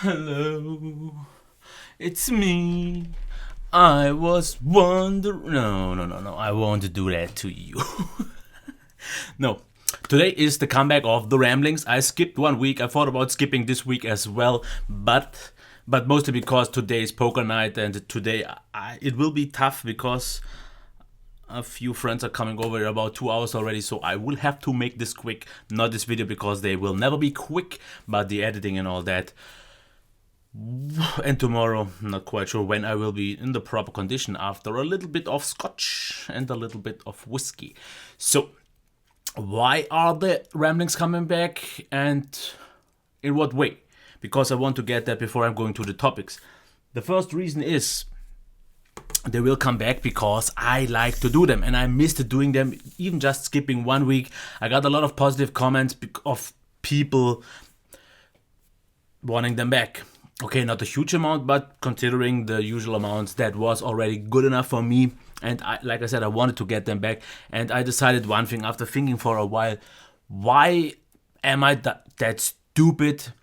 Hello, it's me. I was wondering. No. I won't do that to you. No. Today is the comeback of the ramblings. I skipped 1 week. I thought about skipping this week as well, but mostly because today is poker night, and today it will be tough because a few friends are coming over in about 2 hours already, so I will have to make this quick. Not this video because they will never be quick, but the editing and all that. And tomorrow, not quite sure when I will be in the proper condition after a little bit of scotch and a little bit of whiskey. So, why are the ramblings coming back, and in what way? Because I want to get that before I'm going to the topics. The first reason is they will come back because I like to do them and I missed doing them, even just skipping 1 week. I got a lot of positive comments of people wanting them back. Okay, not a huge amount, but considering the usual amounts, that was already good enough for me. And like I said, I wanted to get them back. And I decided one thing after thinking for a while: why am I that stupid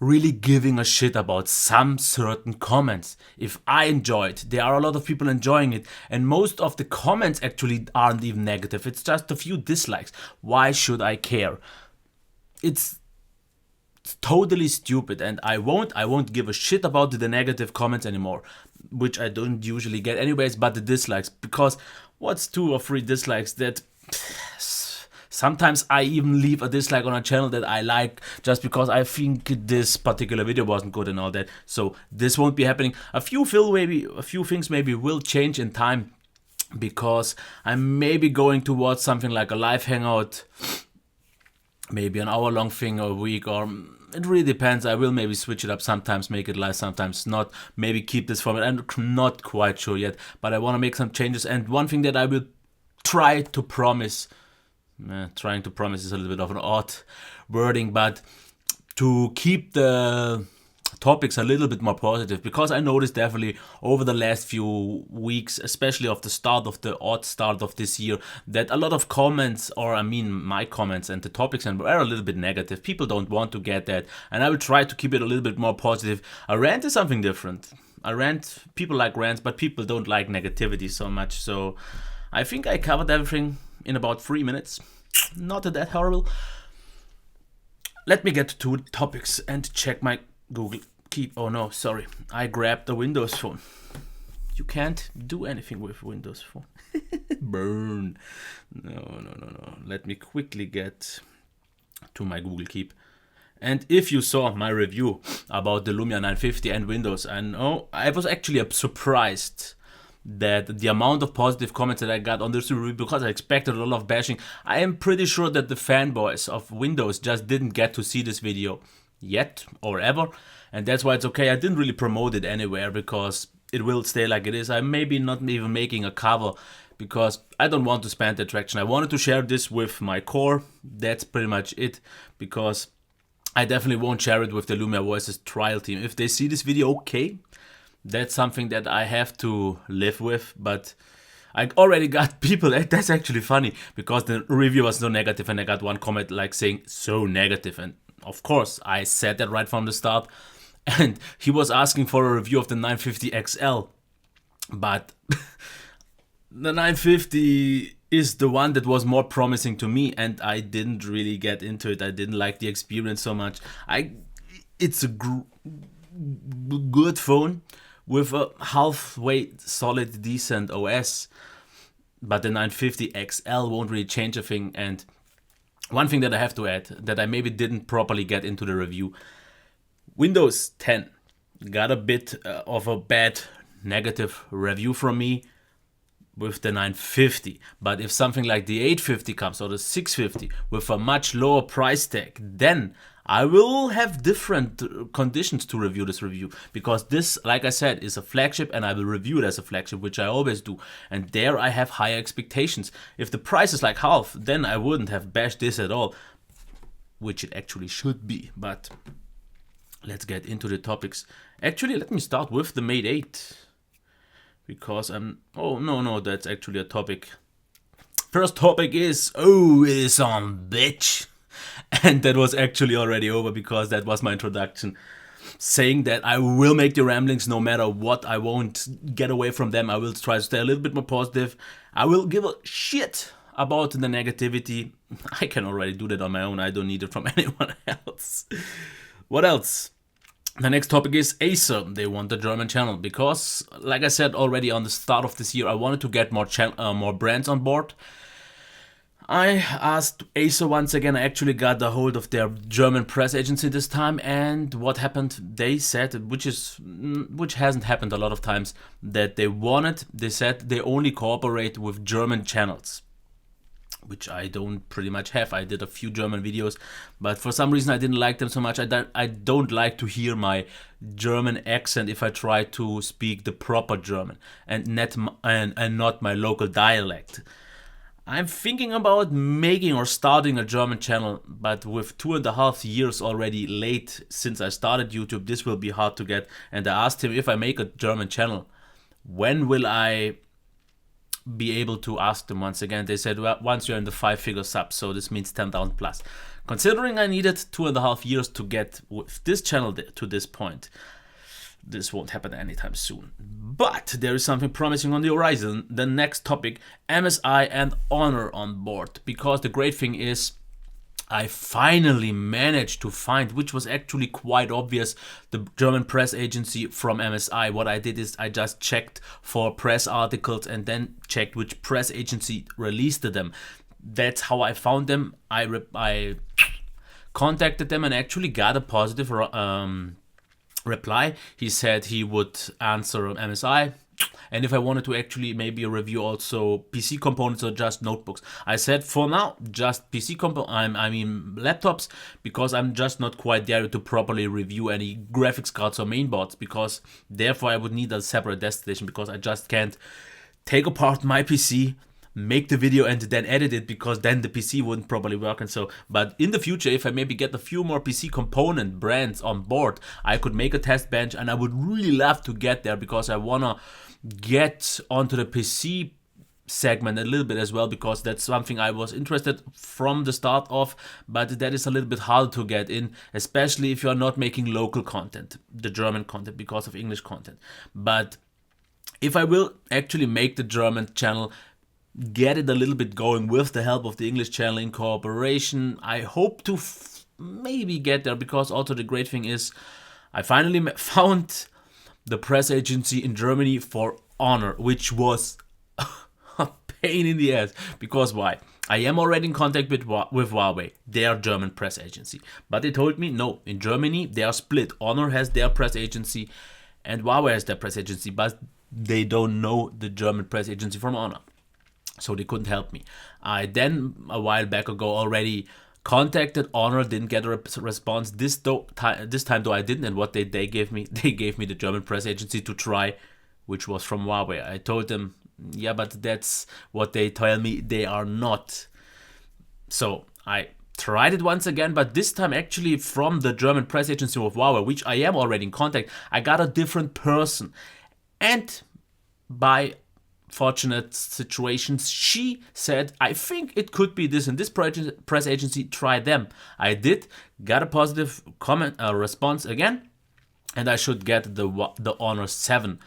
really giving a shit about some certain comments? If I enjoy it, there are a lot of people enjoying it, and most of the comments actually aren't even negative. It's just a few dislikes. Why should I care? It's totally stupid, and I won't give a shit about the negative comments anymore, which I don't usually get anyways, but the dislikes, because what's 2 or 3 dislikes? That sometimes I even leave a dislike on a channel that I like just because I think this particular video wasn't good and all that. So this won't be happening. A few things maybe will change in time, because I'm maybe going towards something like a live hangout, maybe an hour-long thing a week, or it really depends. I will maybe switch it up sometimes, make it live, sometimes not. Maybe keep this format. I'm not quite sure yet, but I want to make some changes. And one thing that I will try to promise, trying to promise is a little bit of an odd wording, but to keep the topics a little bit more positive, because I noticed definitely over the last few weeks, especially of the odd start of this year, that a lot of comments, or I mean my comments and the topics, and are a little bit negative. People don't want to get that, and I will try to keep it a little bit more positive. A rant is something different. People like rants, but people don't like negativity so much. So I think I covered everything in about 3 minutes. Not that horrible. Let me get to topics and check my Google Keep. Oh no, sorry. I grabbed the Windows Phone. You can't do anything with Windows Phone. Burn. No. Let me quickly get to my Google Keep. And if you saw my review about the Lumia 950 and Windows, I was actually surprised that the amount of positive comments that I got on this review, because I expected a lot of bashing. I am pretty sure that the fanboys of Windows just didn't get to see this video yet or ever, and that's why it's okay. I didn't really promote it anywhere because it will stay like it is. I'm maybe not even making a cover because I don't want to spend the traction. I wanted to share this with my core. That's pretty much it, because I definitely won't share it with the Lumia Voices trial team. If they see this video, okay, that's something that I have to live with, but I already got people. That's actually funny, because the review was so negative, and I got one comment like saying so negative, and of course I said that right from the start. And he was asking for a review of the 950 XL, but the 950 is the one that was more promising to me, and I didn't really get into it. I didn't like the experience so much. It's a good phone with a halfway solid decent OS, but the 950 XL won't really change a thing. And one thing that I have to add, that I maybe didn't properly get into the review: Windows 10 got a bit of a bad negative review from me with the 950, but if something like the 850 comes, or the 650 with a much lower price tag, then I will have different conditions to review this review, because this, like I said, is a flagship, and I will review it as a flagship, which I always do, and there I have higher expectations. If the price is like half, then I wouldn't have bashed this at all, which it actually should be. But let's get into the topics. Actually, let me start with the Mate 8, because oh no, that's actually a topic. First topic is, it is on, bitch. And that was actually already over, because that was my introduction. saying that I will make the ramblings no matter what. I won't get away from them. I will try to stay a little bit more positive. I will give a shit about the negativity. I can already do that on my own. I don't need it from anyone else. What else? The next topic is Acer. They want the German channel because, like I said already on the start of this year, I wanted to get more brands on board. I asked Acer once again. I actually got a hold of their German press agency this time, and what happened? They said, which hasn't happened a lot of times, that they said they only cooperate with German channels, which I don't pretty much have. I did a few German videos, but for some reason I didn't like them so much. I don't like to hear my German accent if I try to speak the proper German and not my local dialect. I'm thinking about making or starting a German channel, but with 2.5 years already late since I started YouTube, this will be hard to get. And I asked him, if I make a German channel, when will I be able to ask them once again? They said, well, once you're in the 5-figure subs, so this means 10,000 plus. Considering I needed 2.5 years to get with this channel to this point, this won't happen anytime soon. But there is something promising on the horizon. The next topic, MSI and Honor on board. Because the great thing is, I finally managed to find, which was actually quite obvious, the German press agency from MSI. What I did is I just checked for press articles and then checked which press agency released them. That's how I found them. I contacted them and actually got a positive reply. He said he would answer MSI, and if I wanted to actually maybe review also PC components or just notebooks. I said for now just PC laptops, because I'm just not quite there to properly review any graphics cards or mainboards, because therefore I would need a separate destination, because I just can't take apart my PC, make the video and then edit it, because then the PC wouldn't properly work. And so, but in the future, if I maybe get a few more PC component brands on board, I could make a test bench, and I would really love to get there, because I wanna get onto the PC segment a little bit as well, because that's something I was interested from the start of, but that is a little bit hard to get in, especially if you're not making local content, the German content, because of English content. But if I will actually make the German channel, get it a little bit going with the help of the English channel in cooperation, I hope to maybe get there, because also the great thing is I finally found the press agency in Germany for Honor, which was a pain in the ass. Because why? I am already in contact with Huawei, their German press agency, but they told me no, in Germany they are split. Honor has their press agency and Huawei has their press agency, but they don't know the German press agency from Honor. So they couldn't help me. I then, a while back ago, already contacted Honor, didn't get a response. This time though I didn't, and what they gave me, they gave me the German press agency to try, which was from Huawei. I told them, yeah, but that's what they tell me they are not. So I tried it once again, but this time actually from the German press agency of Huawei, which I am already in contact, I got a different person. And by fortunate situations, she said, I think it could be this and this press agency, try them. I did, got a positive response again, and I should get the Honor 7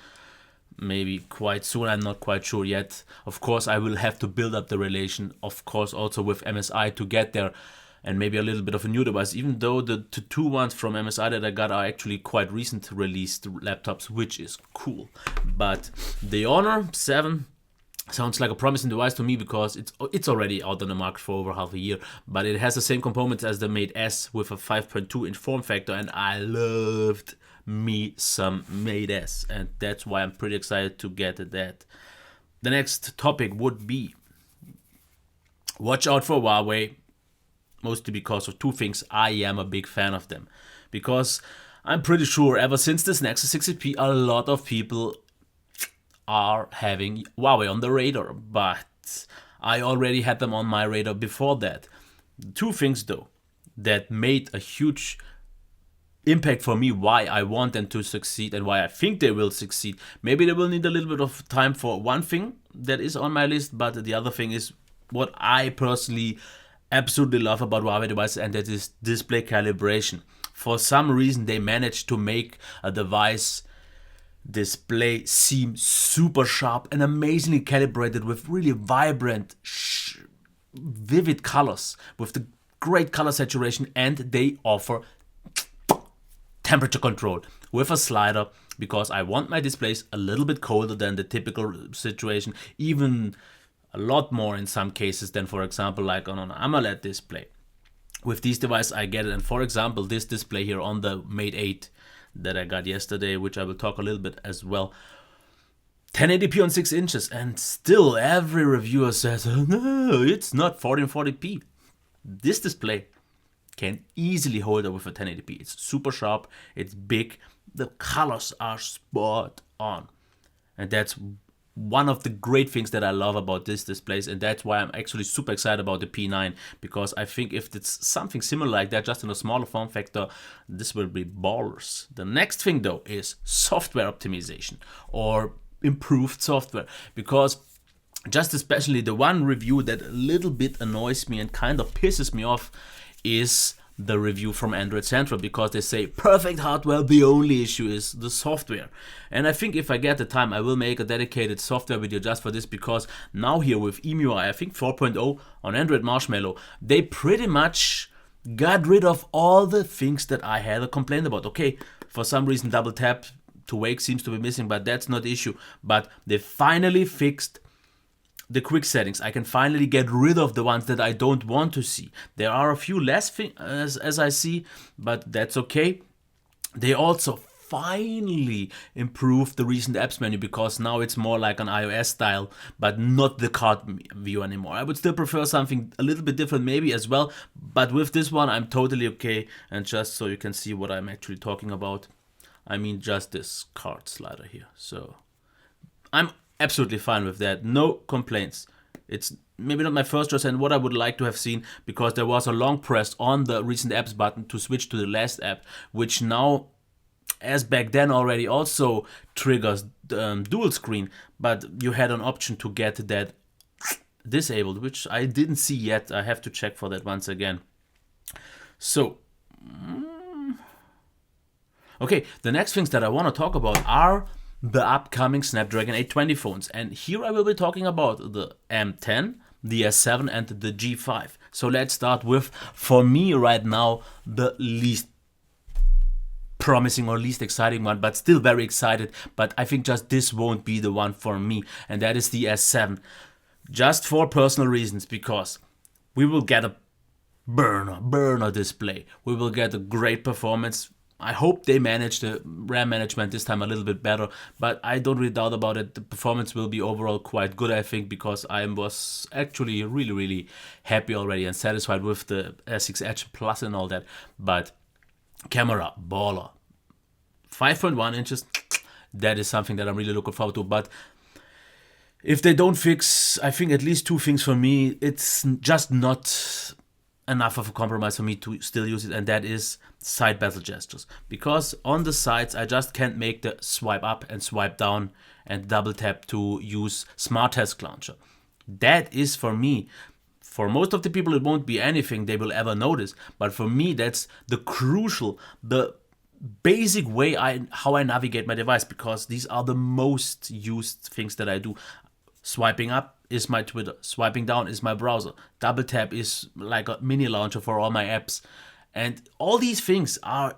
maybe quite soon. I'm not quite sure yet. Of course, I will have to build up the relation, of course, also with MSI to get there, and maybe a little bit of a new device, even though the two ones from MSI that I got are actually quite recent released laptops, which is cool. But the Honor 7 sounds like a promising device to me, because it's already out on the market for over half a year, but it has the same components as the Mate S with a 5.2 inch form factor, and I loved me some Mate S, and that's why I'm pretty excited to get that. The next topic would be, watch out for Huawei. Mostly because of two things. I am a big fan of them, because I'm pretty sure ever since this Nexus 60P, a lot of people are having Huawei on the radar, but I already had them on my radar before that. Two things though that made a huge impact for me, why I want them to succeed and why I think they will succeed. Maybe they will need a little bit of time for one thing that is on my list, but the other thing is what I personally absolutely love about Huawei devices, and that is display calibration. For some reason, they managed to make a device display seem super sharp and amazingly calibrated with really vibrant, vivid colors, with the great color saturation, and they offer temperature control with a slider, because I want my displays a little bit colder than the typical situation, even a lot more in some cases than, for example, like on an AMOLED display. With these devices I get it, and for example this display here on the Mate 8 that I got yesterday, which I will talk a little bit as well, 1080p on 6 inches, and still every reviewer says, oh, no, it's not 1440p. This display can easily hold up with a 1080p. It's super sharp, it's big, the colors are spot on. And that's one of the great things that I love about this displays, and that's why I'm actually super excited about the P9, because I think if it's something similar like that, just in a smaller form factor, this will be ballers. The next thing though is software optimization or improved software, because just especially the one review that a little bit annoys me and kind of pisses me off is the review from Android Central, because they say perfect hardware, the only issue is the software. And I think if I get the time, I will make a dedicated software video just for this, because now here with EMUI, I think 4.0 on Android Marshmallow, they pretty much got rid of all the things that I had a complaint about. Okay, for some reason double tap to wake seems to be missing, but that's not the issue. But they finally fixed the quick settings. I can finally get rid of the ones that I don't want to see. There are a few less things as I see, but that's okay. They also finally improved the recent apps menu, because now it's more like an iOS style, but not the card view anymore. I would still prefer something a little bit different maybe as well, but with this one I'm totally okay. And just so you can see what I'm actually talking about, I mean just this card slider here. So I'm absolutely fine with that, no complaints. It's maybe not my first choice and what I would like to have seen, because there was a long press on the recent apps button to switch to the last app, which now, as back then already, also triggers dual screen, but you had an option to get that disabled, which I didn't see yet. I have to check for that once again. So okay, the next things that I want to talk about are the upcoming Snapdragon 820 phones, and here I will be talking about the M10, the S7 and the G5. So let's start with, for me right now, the least promising or least exciting one, but still very excited, but I think just this won't be the one for me, and that is the S7. Just for personal reasons, because we will get a burner display, we will get a great performance. I hope they manage the RAM management this time a little bit better, but I don't really doubt about it. The performance will be overall quite good, I think, because I was actually really happy already and satisfied with the S6 Edge Plus and all that. But camera, baller. 5.1 inches, that is something that I'm really looking forward to. But if they don't fix, I think, at least two things for me, it's just not enough of a compromise for me to still use it, and that is side bezel gestures, because on the sides I just can't make the swipe up and swipe down and double tap to use Smart Task Launcher. That is, for me, for most of the people it won't be anything they will ever notice, but for me that's the crucial, the basic way how I navigate my device, because these are the most used things that I do. Swiping up is my Twitter, swiping down is my browser, double tap is like a mini launcher for all my apps, and all these things are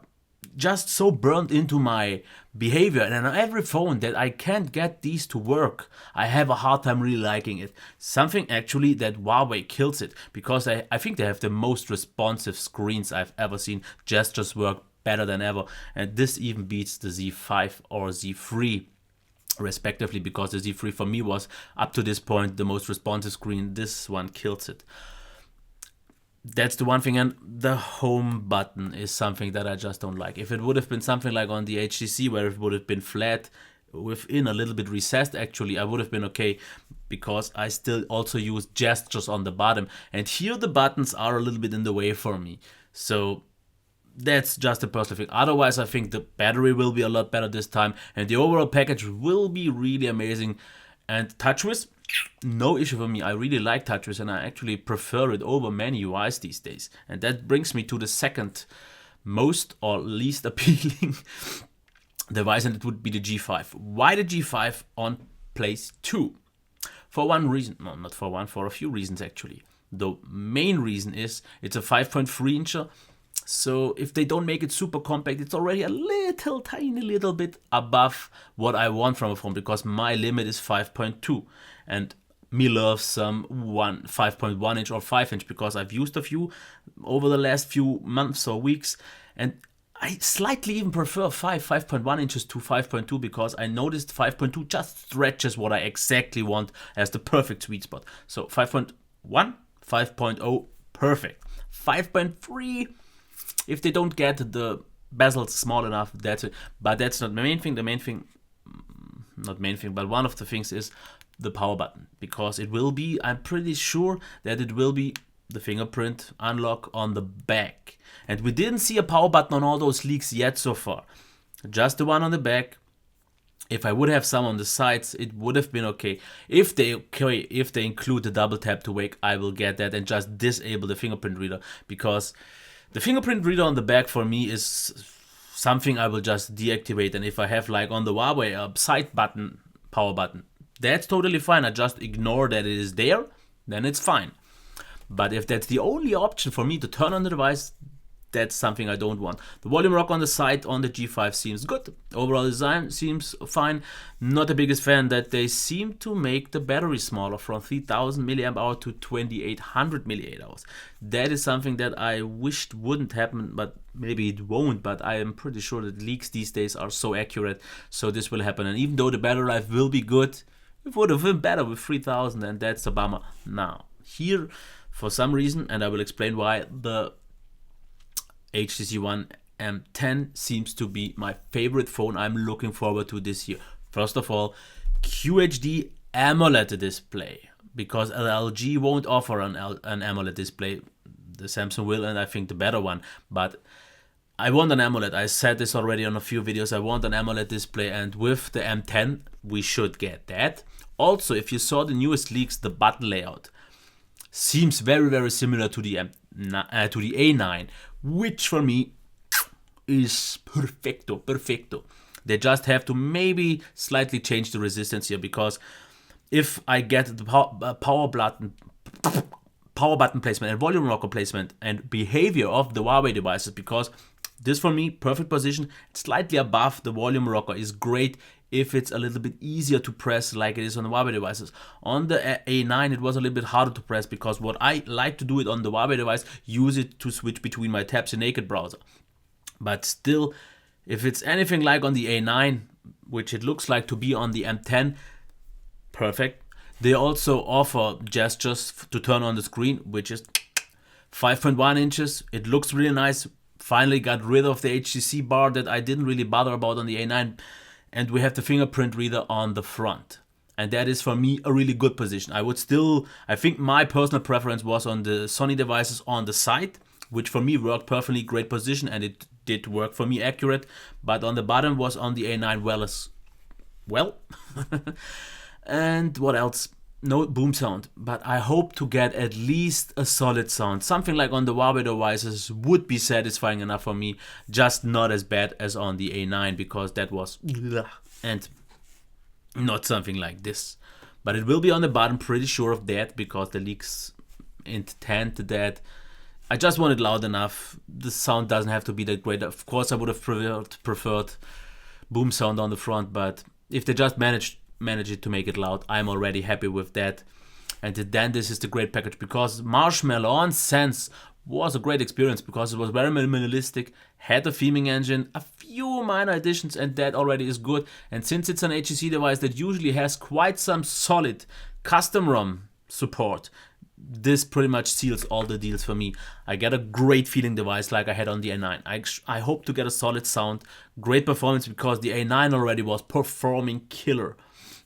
just so burned into my behavior, and on every phone that I can't get these to work, I have a hard time really liking it. Something actually that Huawei kills it, because I think they have the most responsive screens I've ever seen. Gestures work better than ever, and this even beats the Z5 or Z3 respectively, because the Z3 for me was up to this point the most responsive screen. This one kills it. That's the one thing, and the home button is something that I just don't like. If it would have been something like on the HTC, where it would have been flat, within a little bit recessed actually, I would have been okay, because I still also use gestures on the bottom, and here the buttons are a little bit in the way for me. So that's just a personal thing. Otherwise, I think the battery will be a lot better this time, and the overall package will be really amazing. And TouchWiz, no issue for me. I really like TouchWiz, and I actually prefer it over many UIs these days. And that brings me to the second most or least appealing device, and it would be the G5. Why the G5 on place 2? For one reason, no, not for one, for a few reasons actually. The main reason is it's a 5.3 incher, so if they don't make it super compact, it's already a little tiny little bit above what I want from a phone, because my limit is 5.2, and me loves some 5.1 inch or 5 inch, because I've used a few over the last few months or weeks, and I slightly even prefer 5.1 inches to 5.2, because I noticed 5.2 just stretches what I exactly want as the perfect sweet spot. So 5.1, 5.0, perfect. 5.3, if they don't get the bezels small enough, that's it. But that's not the main thing. The main thing, not main thing, but one of the things is the power button, because it will be, I'm pretty sure that it will be the fingerprint unlock on the back. And we didn't see a power button on all those leaks yet so far. Just the one on the back. If I would have some on the sides, it would have been okay. If they include the double tap to wake, I will get that and just disable the fingerprint reader, because the fingerprint reader on the back for me is something I will just deactivate. And if I have, like on the Huawei, a side button, power button, that's totally fine. I just ignore that it is there, then it's fine. But if that's the only option for me to turn on the device, that's something I don't want. The volume rock on the side on the G5 seems good. Overall design seems fine. Not the biggest fan that they seem to make the battery smaller from 3000 mAh to 2800 mAh. That is something that I wished wouldn't happen, but maybe it won't. But I am pretty sure that leaks these days are so accurate, so this will happen. And even though the battery life will be good, it would have been better with 3000, and that's a bummer. Now, here, for some reason, and I will explain why, the HTC One M10 seems to be my favorite phone I'm looking forward to this year. First of all, QHD AMOLED display, because LG won't offer an AMOLED display. The Samsung will, and I think the better one. But I want an AMOLED. I said this already on a few videos. I want an AMOLED display, and with the M10, we should get that. Also, if you saw the newest leaks, the button layout seems very, very similar to the A9, which for me is perfecto. They just have to maybe slightly change the resistance here, because if I get the power button placement and volume rocker placement and behavior of the Huawei devices, because this for me, perfect position, slightly above the volume rocker is great if it's a little bit easier to press like it is on the Huawei devices. On the A9 it was a little bit harder to press, because what I like to do it on the Huawei device, use it to switch between my tabs in naked browser. But still, if it's anything like on the A9, which it looks like to be on the M10, perfect. They also offer gestures to turn on the screen, which is 5.1 inches. It looks really nice. Finally got rid of the HTC bar that I didn't really bother about on the A9. And we have the fingerprint reader on the front. And that is for me a really good position. I think my personal preference was on the Sony devices on the side, which for me worked perfectly, great position, and it did work for me accurate. But on the bottom was on the A9 well. And what else? No boom sound, but I hope to get at least a solid sound. Something like on the Huawei devices would be satisfying enough for me, just not as bad as on the A9, because that was and not something like this. But it will be on the bottom, pretty sure of that, because the leaks intend that. I just want it loud enough. The sound doesn't have to be that great. Of course, I would have preferred boom sound on the front, but if they just manage it to make it loud, I'm already happy with that. And then this is the great package, because Marshmallow on Sense was a great experience, because it was very minimalistic, had a theming engine, a few minor additions, and that already is good. And since it's an HTC device that usually has quite some solid custom ROM support, this pretty much seals all the deals for me. I get a great feeling device like I had on the A9. I hope to get a solid sound, great performance, because the A9 already was performing killer.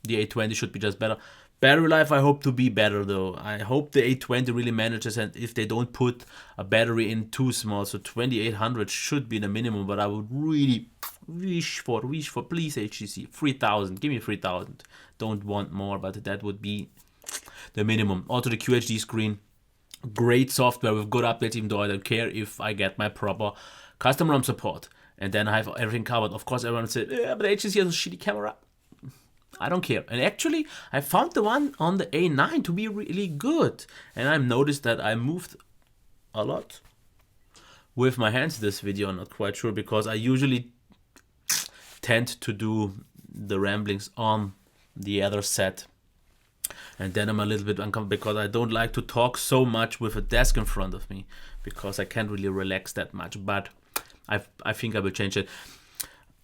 The A20 should be just better. Battery life I hope to be better though. I hope the A20 really manages, and if they don't put a battery in too small, so 2800 should be the minimum, but I would really wish for please HTC, 3000, give me 3000. Don't want more, but that would be the minimum. Also the QHD screen, great software with good updates, even though I don't care if I get my proper custom ROM support, and then I have everything covered. Of course, everyone said, yeah, but HTC has a shitty camera. I don't care. And actually, I found the one on the A9 to be really good. And I've noticed that I moved a lot with my hands this video. I'm not quite sure, because I usually tend to do the ramblings on the other set. And then I'm a little bit uncomfortable because I don't like to talk so much with a desk in front of me, because I can't really relax that much. But I think I will change it.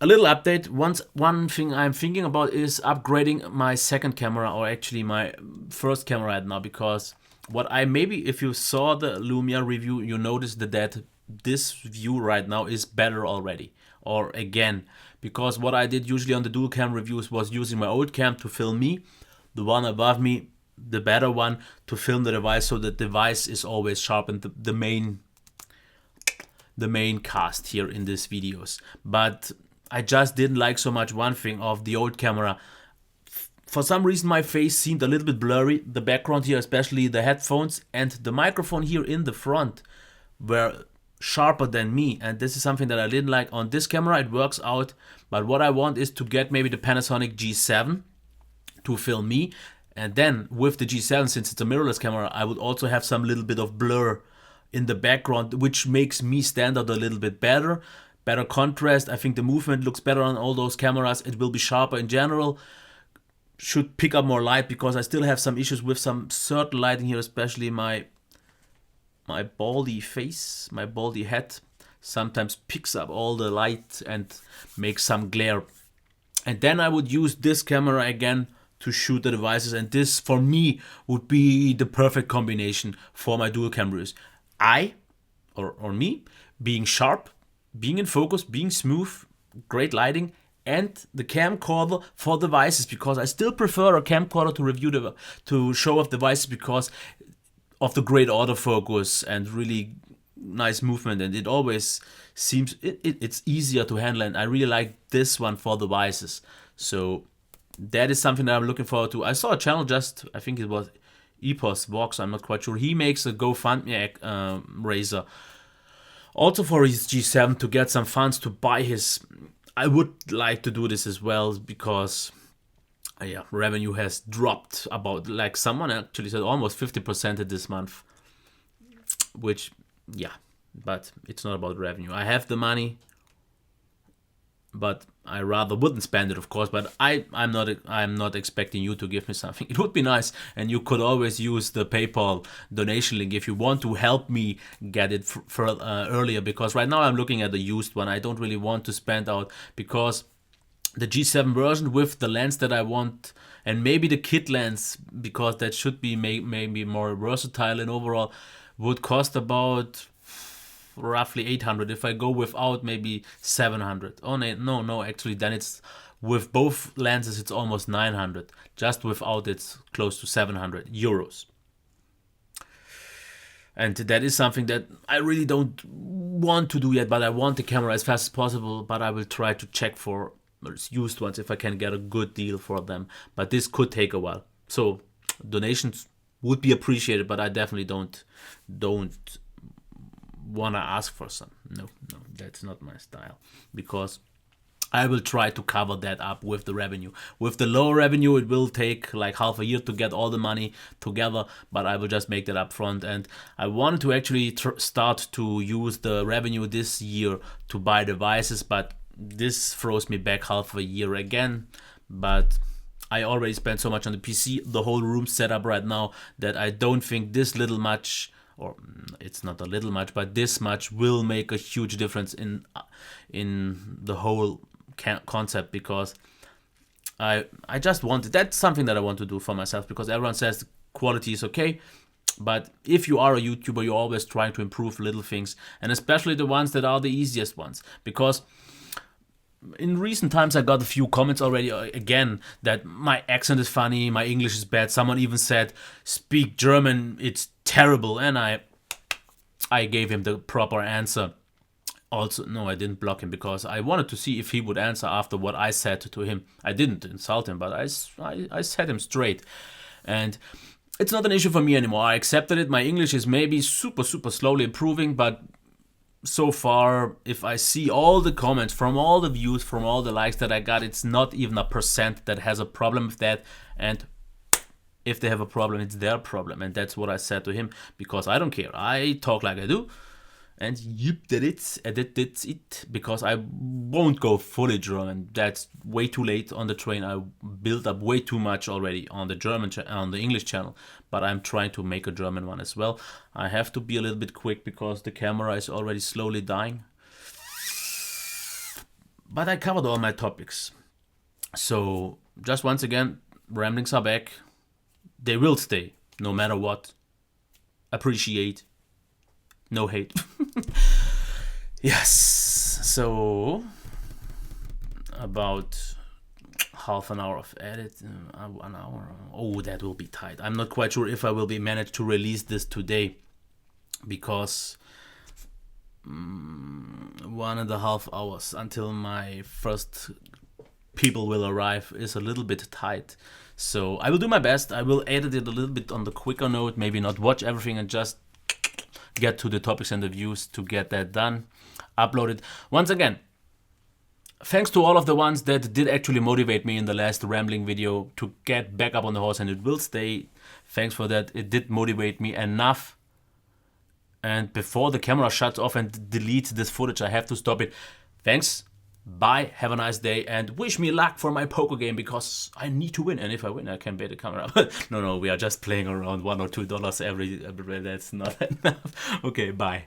A little update. One thing I'm thinking about is upgrading my second camera, or actually my first camera right now, because maybe if you saw the Lumia review, you noticed that this view right now is better already, or again, because what I did usually on the dual cam reviews was using my old cam to film me, the one above me, the better one, to film the device, so that the device is always sharp and the main cast here in these videos. But I just didn't like so much one thing of the old camera. For some reason my face seemed a little bit blurry. The background here, especially the headphones and the microphone here in the front, were sharper than me, and this is something that I didn't like. On this camera it works out, but what I want is to get maybe the Panasonic G7 to film me, and then with the G7, since it's a mirrorless camera, I would also have some little bit of blur in the background, which makes me stand out a little bit better contrast. I think the movement looks better on all those cameras. It will be sharper in general, should pick up more light, because I still have some issues with some certain lighting here, especially my baldy face, my baldy head sometimes picks up all the light and makes some glare. And then I would use this camera again to shoot the devices, and this for me would be the perfect combination for my dual cameras. Me being sharp, being in focus, being smooth, great lighting, and the camcorder for devices, because I still prefer a camcorder to show off devices, because of the great autofocus and really nice movement, and it always seems it's easier to handle, and I really like this one for devices. So that is something that I'm looking forward to. I saw a channel, I think it was Epos Vox, I'm not quite sure. He makes a GoFundMe raiser also for his G7 to get some funds to buy his. I would like to do this as well, because revenue has dropped about, like someone actually said, almost 50% this month, which but it's not about revenue. I have the money, but I rather wouldn't spend it, of course. But I'm not expecting you to give me something. It would be nice, and you could always use the PayPal donation link if you want to help me get it earlier, because right now I'm looking at the used one. I don't really want to spend out, because the G7 version with the lens that I want, and maybe the kit lens, because that should be maybe more versatile and overall, would cost about roughly 800. If I go without, maybe 700. Oh no, actually then it's with both lenses it's almost 900. Just without it's close to 700 euros. And that is something that I really don't want to do yet, but I want the camera as fast as possible. But I will try to check for used ones if I can get a good deal for them, but this could take a while. So donations would be appreciated, but I definitely don't want to ask for some. No, that's not my style, because I will try to cover that up with the revenue. With the low revenue, it will take like half a year to get all the money together, but I will just make that up front. And I wanted to actually start to use the revenue this year to buy devices, but this throws me back half a year again. But I already spent so much on the PC, the whole room setup right now, that I don't think this little much, or it's not a little much, but this much will make a huge difference in the whole concept, because I just wanted, that's something that I want to do for myself, because everyone says the quality is okay, but if you are a YouTuber, you're always trying to improve little things, and especially the ones that are the easiest ones, because in recent times I got a few comments already again that my accent is funny, my English is bad. Someone even said, speak German, it's terrible, and I gave him the proper answer. Also, no, I didn't block him, because I wanted to see if he would answer after what I said to him. I didn't insult him, but I set him straight, and it's not an issue for me anymore. I accepted it. My English is maybe super slowly improving, but so far, if I see all the comments from all the views, from all the likes that I got, it's not even a % that has a problem with that. And if they have a problem, it's their problem. And that's what I said to him, because I don't care. I talk like I do. And yep, that's it. Because I won't go fully German. That's way too late on the train. I built up way too much already on the on the English channel. But I'm trying to make a German one as well. I have to be a little bit quick because the camera is already slowly dying. But I covered all my topics. So just once again, ramblings are back. They will stay, no matter what. Appreciate. No hate. Yes. So about half an hour of edit, 1 hour. Oh, that will be tight. I'm not quite sure if I will be managed to release this today, because 1.5 hours until my first people will arrive is a little bit tight. So I will do my best. I will edit it a little bit on the quicker note, maybe not watch everything and just get to the topics and the views to get that done. Upload it. Once again, thanks to all of the ones that did actually motivate me in the last rambling video to get back up on the horse, and it will stay. Thanks for that. It did motivate me enough. And before the camera shuts off and deletes this footage, I have to stop it. Thanks. Bye. Have a nice day, and wish me luck for my poker game, because I need to win. And if I win, I can pay the camera. No, we are just playing around $1 or $2 every. That's not enough. Okay, bye.